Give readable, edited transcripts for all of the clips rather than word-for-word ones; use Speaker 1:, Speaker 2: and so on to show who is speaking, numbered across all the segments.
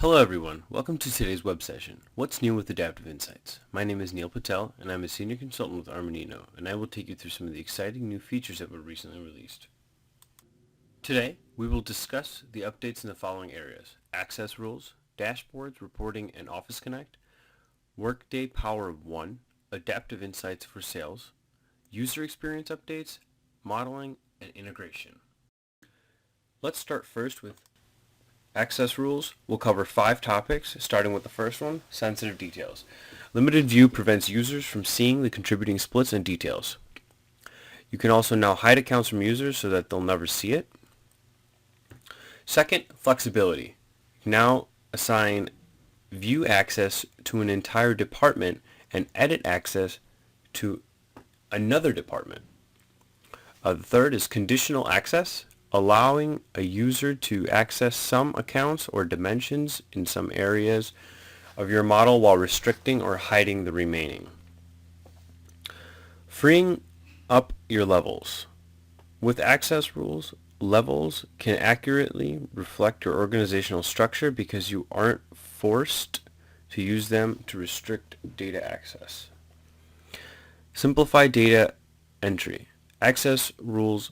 Speaker 1: Hello everyone, welcome to today's web session, What's New with Adaptive Insights? My name is Neil Patel and I'm a senior consultant with Armanino, and I will take you through some of the exciting new features that were recently released. Today, we will discuss the updates in the following areas: access rules, dashboards, reporting, and OfficeConnect, Workday Power of One, Adaptive Insights for Sales, user experience updates, modeling, and integration. Let's start first with access rules. Will cover 5 topics, starting with the first one, sensitive details. Limited view prevents users from seeing the contributing splits and details. You can also now hide accounts from users so that they'll never see it. Second, flexibility. Now assign view access to an entire department and edit access to another department. The third is conditional access, allowing a user to access some accounts or dimensions in some areas of your model while restricting or hiding the remaining. Freeing up your levels. With access rules, levels can accurately reflect your organizational structure because you aren't forced to use them to restrict data access. Simplify data entry. Access rules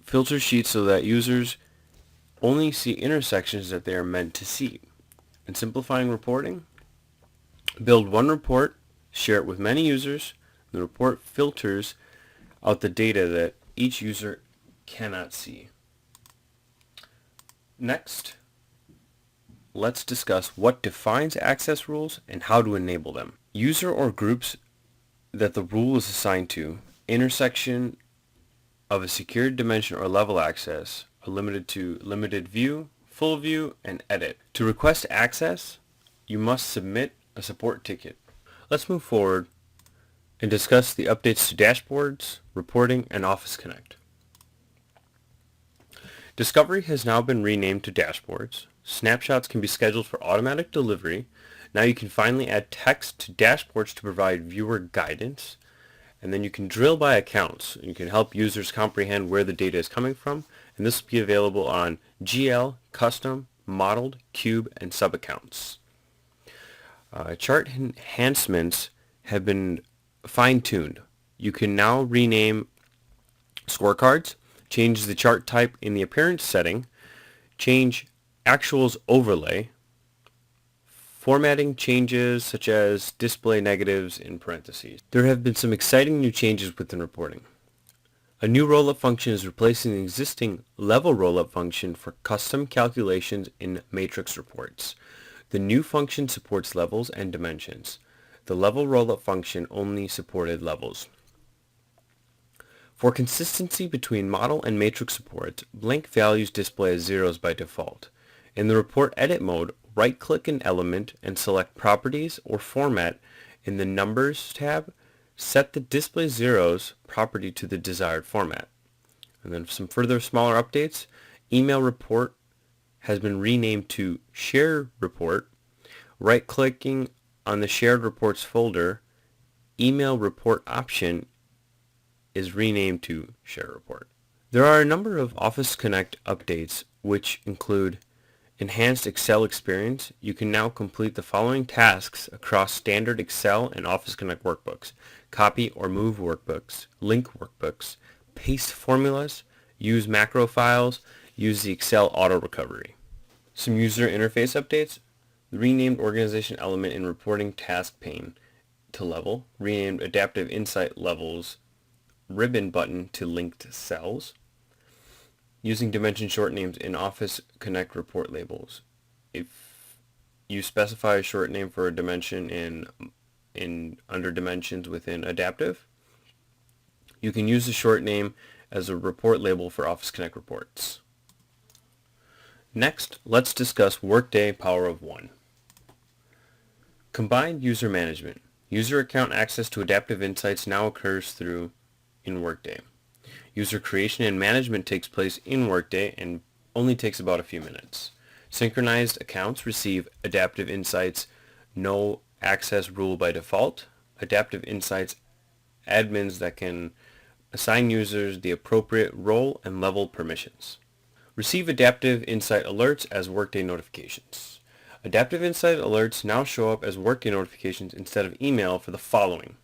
Speaker 1: filter sheets so that users only see intersections that they are meant to see. And simplifying reporting, build one report, share it with many users. The report filters out the data that each user cannot see. Next, let's discuss what defines access rules and how to enable them. User or groups that the rule is assigned to, intersection of a secured dimension or level access are limited to limited view, full view, and edit. To request access, you must submit a support ticket. Let's move forward and discuss the updates to dashboards, reporting, and OfficeConnect. Discovery has now been renamed to dashboards. Snapshots can be scheduled for automatic delivery. Now you can finally add text to dashboards to provide viewer guidance. And then you can drill by accounts. You can help users comprehend where the data is coming from, and this will be available on GL, custom, modeled, cube, and sub-accounts. Chart enhancements have been fine-tuned. You can now rename scorecards, change the chart type in the appearance setting, change actuals overlay, formatting changes such as display negatives in parentheses. There have been some exciting new changes within reporting. A new rollup function is replacing the existing level rollup function for custom calculations in matrix reports. The new function supports levels and dimensions. The level rollup function only supported levels. For consistency between model and matrix reports, blank values display as zeros by default. In the report edit mode, right-click an element and select Properties or Format in the Numbers tab. Set the Display Zeros property to the desired format. And then some further smaller updates. Email Report has been renamed to Share Report. Right-clicking on the Shared Reports folder, Email Report option is renamed to Share Report. There are a number of OfficeConnect updates which include enhanced Excel experience. You can now complete the following tasks across standard Excel and OfficeConnect workbooks: copy or move workbooks, link workbooks, paste formulas, use macro files, use the Excel auto recovery. Some user interface updates: the renamed organization element in reporting task pane to level, renamed adaptive insight levels ribbon button to linked cells, using dimension short names in OfficeConnect report labels. If you specify a short name for a dimension in under dimensions within adaptive, you can use the short name as a report label for OfficeConnect reports. Next, let's discuss Workday Power of One. Combined user management. User account access to adaptive insights now occurs in Workday. User creation and management takes place in Workday and only takes about a few minutes. Synchronized accounts receive Adaptive Insights no access rule by default. Adaptive Insights admins that can assign users the appropriate role and level permissions. Receive Adaptive Insight alerts as Workday notifications. Adaptive Insight alerts now show up as Workday notifications instead of email for the following: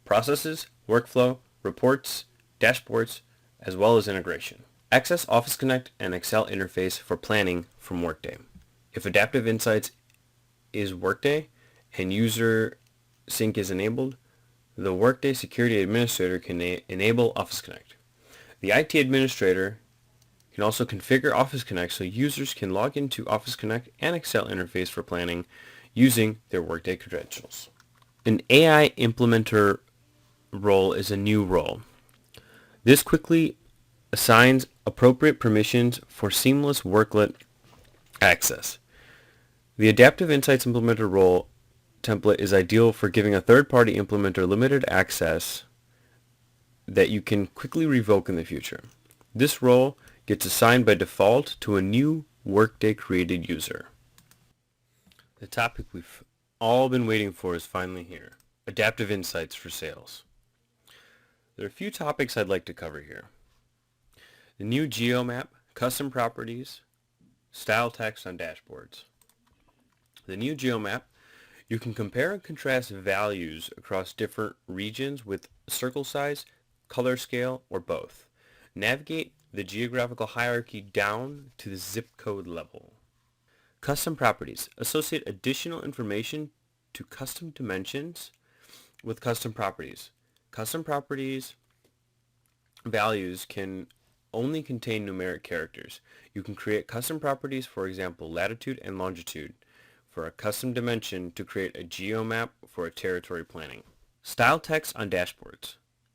Speaker 1: processes, workflow, reports, dashboards, as well as integration. Access OfficeConnect and Excel interface for planning from Workday. If Adaptive Insights is Workday and user sync is enabled, the Workday Security Administrator can enable OfficeConnect. The IT Administrator can also configure OfficeConnect so users can log into OfficeConnect and Excel interface for planning using their Workday credentials. An AI implementer role is a new role. This quickly assigns appropriate permissions for seamless worklet access. The Adaptive Insights Implementer role template is ideal for giving a third-party implementer limited access that you can quickly revoke in the future. This role gets assigned by default to a new Workday created user. The topic we've all been waiting for is finally here. Adaptive Insights for sales. There are a few topics I'd like to cover here. The new geomap, custom properties, style text on dashboards. The new geomap, you can compare and contrast values across different regions with circle size, color scale, or both. Navigate the geographical hierarchy down to the zip code level. Custom properties, associate additional information to custom dimensions with custom properties. Custom properties values can only contain numeric characters. You can create custom properties, for example, latitude and longitude, for a custom dimension to create a geomap for a territory planning. Style text on dashboards.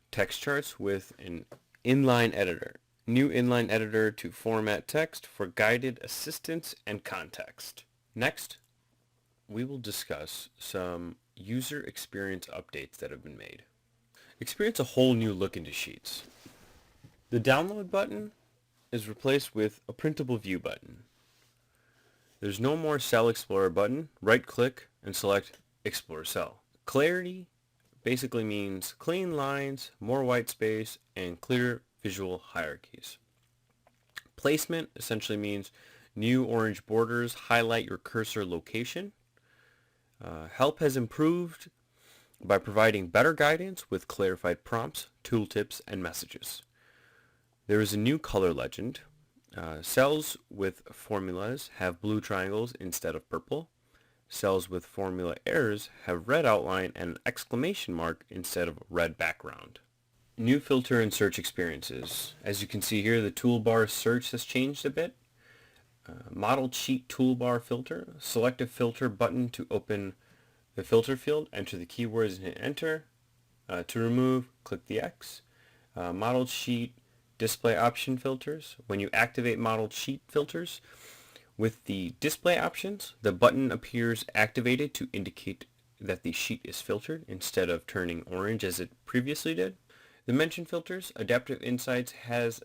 Speaker 1: Text charts with an inline editor. New inline editor to format text for guided assistance and context. Next, we will discuss some user experience updates that have been made. Experience a whole new look into Sheets. The download button is replaced with a printable view button. There's no more Cell Explorer button. Right-click and select Explore Cell. Clarity basically means clean lines, more white space, and clear visual hierarchies. Placement essentially means new orange borders highlight your cursor location. Help has improved by providing better guidance with clarified prompts, tooltips, and messages. There is a new color legend. Cells with formulas have blue triangles instead of purple. Cells with formula errors have red outline and an exclamation mark instead of red background. New filter and search experiences. As you can see here, the toolbar search has changed a bit. Modeled sheet toolbar filter. Select a filter button to open the filter field. Enter the keywords and hit enter. To remove, click the X. Modeled sheet display option filters. When you activate modeled sheet filters with the display options, the button appears activated to indicate that the sheet is filtered instead of turning orange as it previously did. Dimension filters. Adaptive Insights has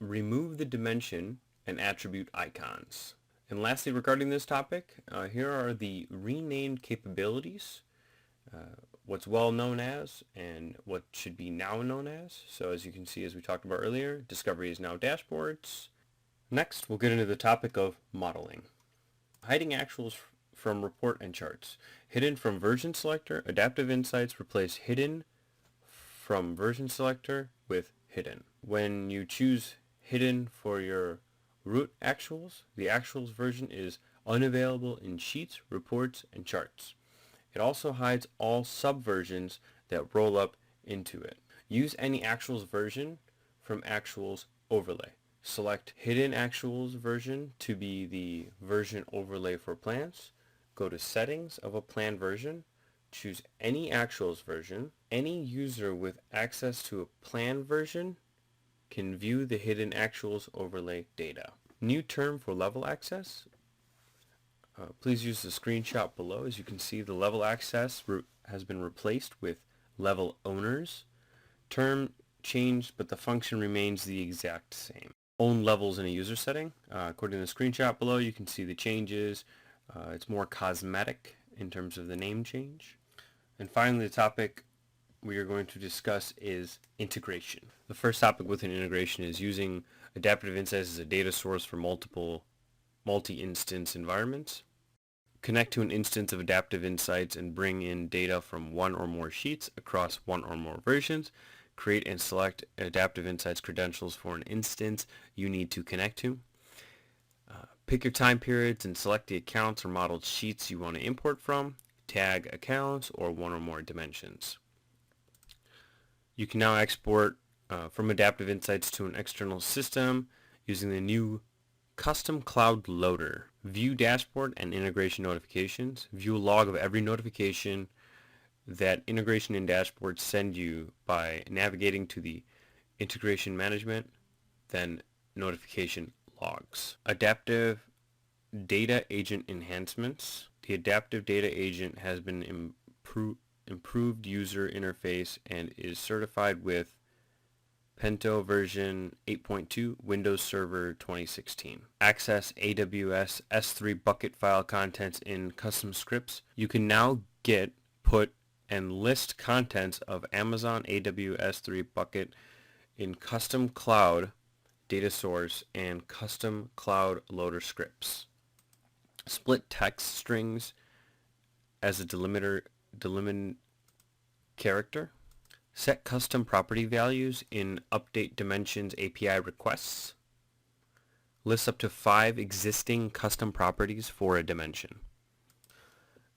Speaker 1: removed the dimension and attribute icons. And lastly, regarding this topic, here are the renamed capabilities, what's well known as and what should be now known as. So as you can see, as we talked about earlier, discovery is now dashboards. Next, we'll get into the topic of modeling. Hiding actuals from report and charts. Hidden from version selector. Adaptive Insights replace hidden from version selector with hidden. When you choose hidden for your root actuals, the actuals version is unavailable in sheets, reports, and charts. It also hides all subversions that roll up into it. Use any actuals version from actuals overlay. Select hidden actuals version to be the version overlay for plans. Go to settings of a plan version. Choose any actuals version. Any user with access to a plan version can view the hidden actuals overlay data. New term for level access. Please use the screenshot below. As you can see, the level access has been replaced with level owners. Term changed, but the function remains the exact same. Own levels in a user setting. According to the screenshot below, you can see the changes. It's more cosmetic in terms of the name change. And finally, the topic we are going to discuss is integration. The first topic within integration is using Adaptive Insights as a data source for multi-instance environments. connect to an instance of Adaptive Insights and bring in data from one or more sheets across one or more versions. Create and select Adaptive Insights credentials for an instance you need to connect to. Pick your time periods and select the accounts or modeled sheets you want to import from. Tag accounts or one or more dimensions. You can now export from Adaptive Insights to an external system using the new Custom Cloud Loader. View dashboard and integration notifications. View a log of every notification that integration and dashboard send you by navigating to the integration management, then notification logs. Adaptive Data Agent enhancements. The Adaptive Data Agent has been improved user interface and is certified with Pento version 8.2, Windows Server 2016. Access AWS S3 bucket file contents in custom scripts. You can now get, put, and list contents of Amazon AWS S3 bucket in custom cloud data source and custom cloud loader scripts. Split text strings as a delimiter character. Set custom property values in update dimensions API requests. List up to 5 existing custom properties for a dimension.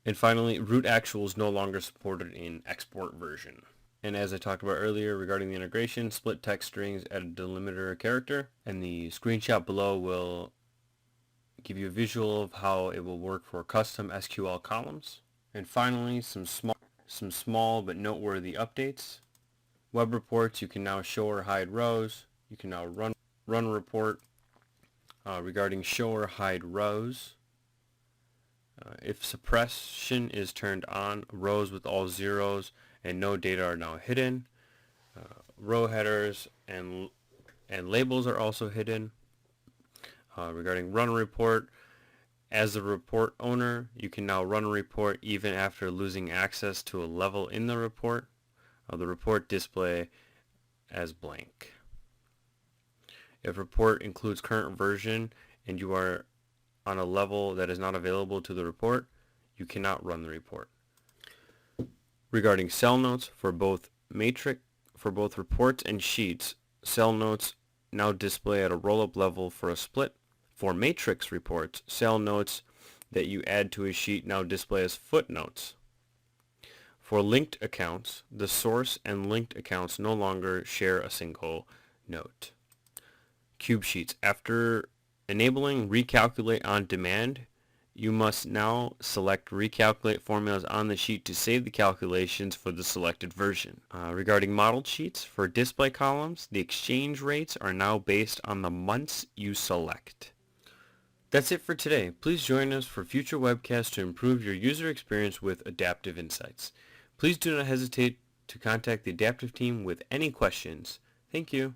Speaker 1: And finally, root actual is no longer supported in export version. And as I talked about earlier regarding the integration, split text strings at a delimiter character, and the screenshot below will give you a visual of how it will work for custom SQL columns. And finally, some small but noteworthy updates. Web reports, you can now show or hide rows. You can now run a report regarding show or hide rows. If suppression is turned on, rows with all zeros and no data are now hidden. Row headers and labels are also hidden. Regarding run a report, as the report owner, you can now run a report even after losing access to a level in the report. The report display as blank. If report includes current version and you are on a level that is not available to the report, you cannot run the report. Regarding cell notes for both reports and sheets, cell notes now display at a roll-up level for a split. For matrix reports, cell notes that you add to a sheet now display as footnotes. For linked accounts, the source and linked accounts no longer share a single note. Cube sheets. After enabling Recalculate on Demand, you must now select Recalculate formulas on the sheet to save the calculations for the selected version. Regarding modeled sheets, for display columns, the exchange rates are now based on the months you select. That's it for today. Please join us for future webcasts to improve your user experience with Adaptive Insights. Please do not hesitate to contact the Adaptive team with any questions. Thank you.